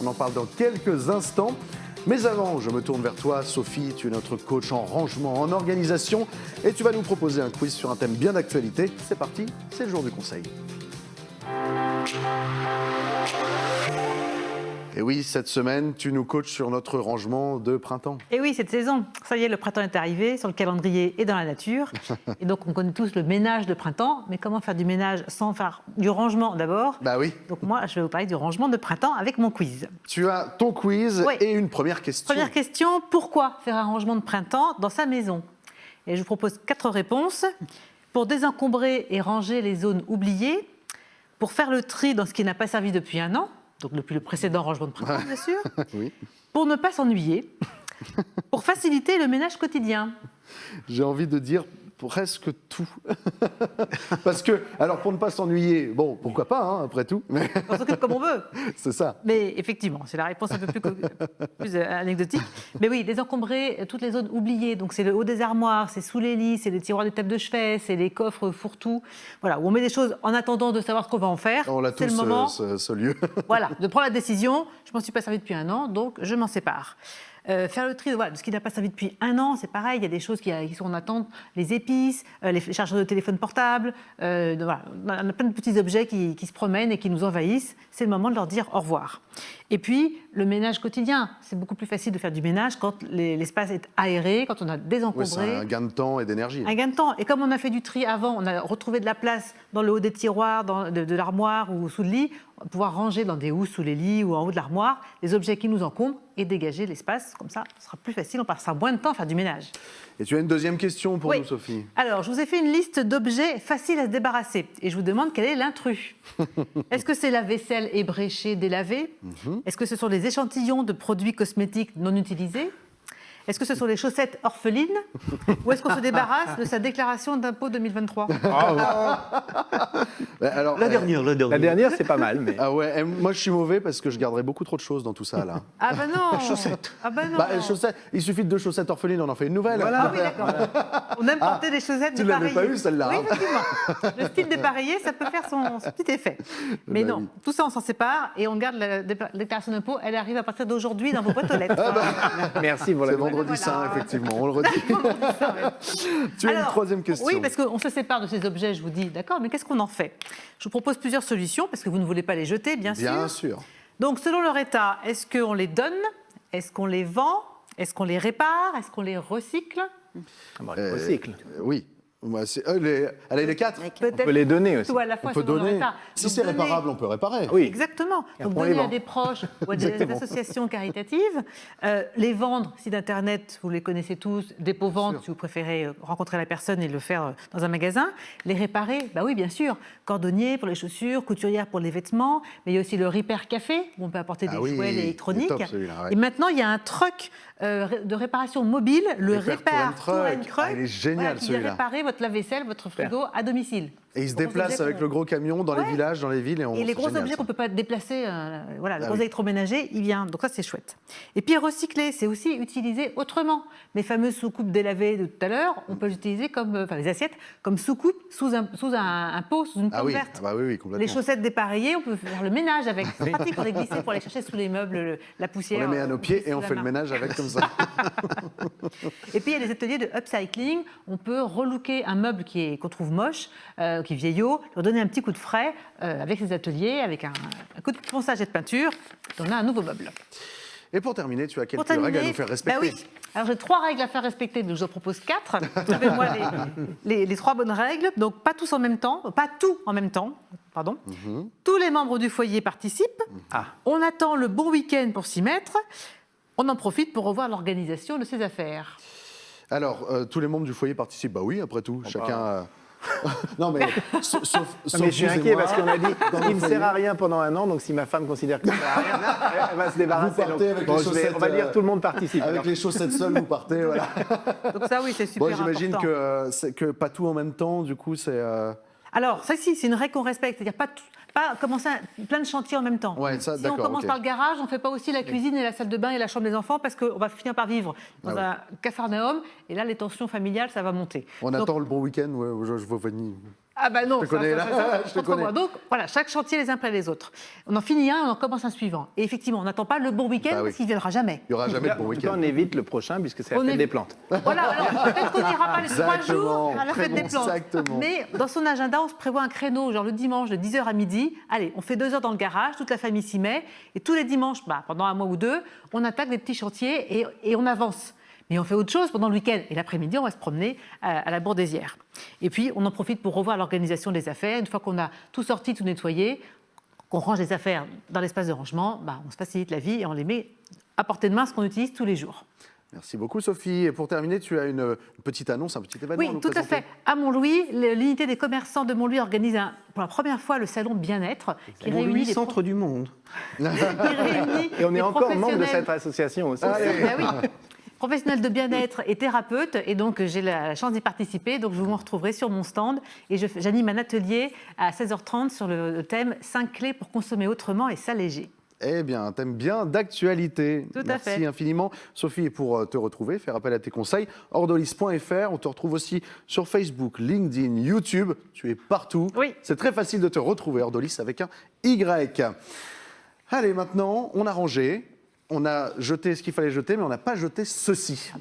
On en parle dans quelques instants. Mais avant, je me tourne vers toi, Sophie. Tu es notre coach en rangement, en organisation. Et tu vas nous proposer un quiz sur un thème bien d'actualité. C'est parti, c'est le jour du conseil. Et oui, cette semaine, tu nous coaches sur notre rangement de printemps. Et oui, cette saison, ça y est, le printemps est arrivé, sur le calendrier et dans la nature. Et donc, on connaît tous le ménage de printemps. Mais comment faire du ménage sans faire du rangement d'abord? Bah oui. Donc moi, je vais vous parler du rangement de printemps avec mon quiz. Tu as ton quiz Oui. et une première question. Première question, pourquoi faire un rangement de printemps dans sa maison? Et je vous propose 4 réponses. Pour désencombrer et ranger les zones oubliées, pour faire le tri dans ce qui n'a pas servi depuis un an, donc depuis le précédent rangement de printemps, bien sûr, Oui. pour ne pas s'ennuyer, pour faciliter le ménage quotidien. J'ai envie de dire presque tout. Parce que, alors pour ne pas s'ennuyer, bon, pourquoi pas, hein, après tout, mais On s'occupe comme on veut. c'est ça. Mais effectivement, c'est la réponse un peu plus anecdotique. Mais oui, désencombrer toutes les zones oubliées. Donc c'est le haut des armoires, c'est sous les lits, c'est les tiroirs de table de chevet, c'est les coffres fourre-tout. Voilà, où on met des choses en attendant de savoir ce qu'on va en faire. On l'a C'est tous, le moment, ce lieu. voilà, de prendre la décision. Je m'en suis pas servi depuis un an, donc je m'en sépare. Faire le tri voilà, de ce qui n'a pas servi depuis un an, c'est pareil, il y a des choses qui sont en attente, les épices, les chargeurs de téléphone portable, voilà, on a plein de petits objets qui se promènent et qui nous envahissent. C'est le moment de leur dire au revoir. Et puis, le ménage quotidien, c'est beaucoup plus facile de faire du ménage quand l'espace est aéré, quand on a Oui, désencombré. c'est un gain de temps et d'énergie. Un gain de temps. Et comme on a fait du tri avant, on a retrouvé de la place dans le haut des tiroirs, de l'armoire ou sous le lit, on va pouvoir ranger dans des housses sous les lits ou en haut de l'armoire les objets qui nous encombrent et dégager l'espace. Comme ça, ce sera plus facile, on passera moins de temps à faire du ménage. Et tu as une deuxième question pour Oui. nous, Sophie. Alors, je vous ai fait une liste d'objets faciles à se débarrasser. Et je vous demande quel est l'intrus. Est-ce que c'est la vaisselle ébréchée, délavée? Est-ce que ce sont des échantillons de produits cosmétiques non utilisés? Est-ce que ce sont des chaussettes orphelines? Ou est-ce qu'on se débarrasse de sa déclaration d'impôt 2023? Alors, La dernière. La dernière, c'est pas mal, mais... ah ouais, moi je suis mauvais parce que je garderais beaucoup trop de choses dans tout ça là. Ah bah non. Chaussettes. Ah bah non. Bah, les chaussettes, il suffit de 2 chaussettes orphelines, on en fait une nouvelle. Ah oui, d'accord. On aime porter des chaussettes tu l'avais dépareillées. pas eu, celle-là, Oui, hein. effectivement. Le style dépareillé, ça peut faire son petit effet. Mais Bah non, oui. tout ça, on s'en sépare et on garde la déclaration d'impôt. Elle arrive à partir d'aujourd'hui dans vos boîtes aux lettres. Merci pour la C'est vendredi saint, effectivement, on le redit. Tu as une Alors, troisième question. Oui, parce qu'on se sépare de ces objets, je vous dis, d'accord, mais qu'est-ce qu'on en fait? Je vous propose plusieurs solutions, parce que vous ne voulez pas les jeter, bien sûr. Bien sûr. Donc, selon leur état, est-ce qu'on les donne? Est-ce qu'on les vend? Est-ce qu'on les répare? Est-ce qu'on les recycle? recycle. Oui. Moi, allez, les 4. On peut les donner aussi. Tout à la fois On peut selon leur donner. état. Si Donc, c'est donner- réparable, on peut réparer. Oui. Exactement. Et Donc après, on les donner à vend. des proches ou à des associations caritatives, les vendre, sites internet, vous les connaissez tous, dépôt-vente, si vous préférez rencontrer la personne et le faire dans un magasin, les réparer, bah oui, bien sûr, cordonnier pour les chaussures, couturière pour les vêtements, mais il y a aussi le Repair Café, où on peut apporter des Ah oui, jouets il est électroniques. top, celui-là, ouais. Et maintenant, il y a un truck de réparation mobile, le Repair Repair Tour and Truck. Truck, Ah, il est génial, qui vient celui-là. réparer votre lave-vaisselle, votre frigo à domicile. Et il se Gros déplace objets avec qu'on- le gros camion dans les Ouais. villages, dans les villes. Et les c'est gros génial, objets ça. qu'on ne peut pas déplacer, voilà, le Ah gros oui. électroménager, il vient. Donc ça, c'est chouette. Et puis recycler, c'est aussi utiliser autrement. Les fameuses soucoupes délavées de tout à l'heure, on peut les utiliser comme, enfin les assiettes, comme soucoupe sous un pot, sous une Ah plante oui, verte. ah bah oui, complètement. Les chaussettes dépareillées, on peut faire le ménage avec. C'est pratique pour les glisser, pour les chercher sous les meubles, la On poussière. les met à nos pieds et on sous la fait le main. ménage avec comme ça. Et puis il y a des ateliers de upcycling. On peut relooker un meuble qu'on trouve moche, qui est vieillot, leur donner un petit coup de frais avec ces ateliers, avec un coup de ponçage et de peinture. On a un nouveau meuble. Et pour terminer, tu as quelques Pour terminer, règles à nous faire respecter. bah oui. Alors j'ai 3 règles à faire respecter, mais je vous en propose 4. Trouvez-moi les 3 bonnes règles. Donc pas tous en même temps, pas tout en même temps. Pardon. Tous les membres du foyer participent. On attend le bon week-end pour s'y mettre. On en profite pour revoir l'organisation de ses affaires. Alors, tous les membres du foyer participent. Bah oui, après tout, chacun. Non, mais sauf Mais je suis vous et inquiet moi, parce qu'on a dit dans il le ne foyer. sert à rien pendant un an, donc si ma femme considère que ça ne sert à rien, elle va se débarrasser. Vous partez Donc, avec bon, les chaussettes, on va dire tout le monde participe. Avec Alors, les chaussettes seules, vous partez. Voilà. Donc ça oui, c'est super Bon, j'imagine important. que pas tout en même temps, du coup, c'est. Alors, ça, si, c'est une règle qu'on respecte. C'est-à-dire pas commencer plein de chantiers en même temps. Ouais, ça, si on d'accord, commence ok. par le garage, on ne fait pas aussi la cuisine et la salle de bain et la chambre des enfants parce qu'on va finir par vivre dans Ah un capharnaüm et là, les tensions familiales, ça va monter. On Donc, attend le bon week-end, ouais, je vois venir. Ah bah non, Je te connais, là. Je te contre connais. moi. Donc voilà, chaque chantier les uns après les autres. On en finit un, on en commence un suivant. Et effectivement, on n'attend pas le bon week-end Bah oui. parce qu'il ne viendra jamais. Il n'y aura jamais de bon En tout cas, week-end. on évite le prochain puisque c'est la On fête est- des plantes. Voilà, alors peut-être qu'on n'ira pas les 3 Exactement, jours à la très fête bon, des plantes. exactement. Mais dans son agenda, on se prévoit un créneau, genre le dimanche de 10h à midi. Allez, on fait 2 heures dans le garage, toute la famille s'y met. Et tous les dimanches, pendant un mois ou deux, on attaque des petits chantiers et on avance. Mais on fait autre chose pendant le week-end. Et l'après-midi, on va se promener à la Bourdesière. Et puis, on en profite pour revoir l'organisation des affaires. Une fois qu'on a tout sorti, tout nettoyé, qu'on range les affaires dans l'espace de rangement, on se facilite la vie et on les met à portée de main, ce qu'on utilise tous les jours. Merci beaucoup, Sophie. Et pour terminer, tu as une petite annonce, un petit événement à Oui, nous tout à présenter. fait. À Montlouis, l'unité des commerçants de Montlouis organise pour la première fois le salon bien-être qui réunit les centre du monde. qui réunit Et on est les encore membre de professionnels. cette association aussi. Ben oui. Professionnels de bien-être et thérapeutes, et donc j'ai la chance d'y participer, donc je vous retrouverai sur mon stand et j'anime un atelier à 16h30 sur le thème 5 clés pour consommer autrement et s'alléger. Eh bien, un thème bien d'actualité. Tout à Merci fait. infiniment, Sophie. Et pour te retrouver, faire appel à tes conseils, ordolis.fr. On te retrouve aussi sur Facebook, LinkedIn, YouTube. Tu es partout. Oui. C'est très facile de te retrouver, Ordolis avec un Y. Allez, maintenant, on a rangé. On a jeté ce qu'il fallait jeter, mais on n'a pas jeté ceci.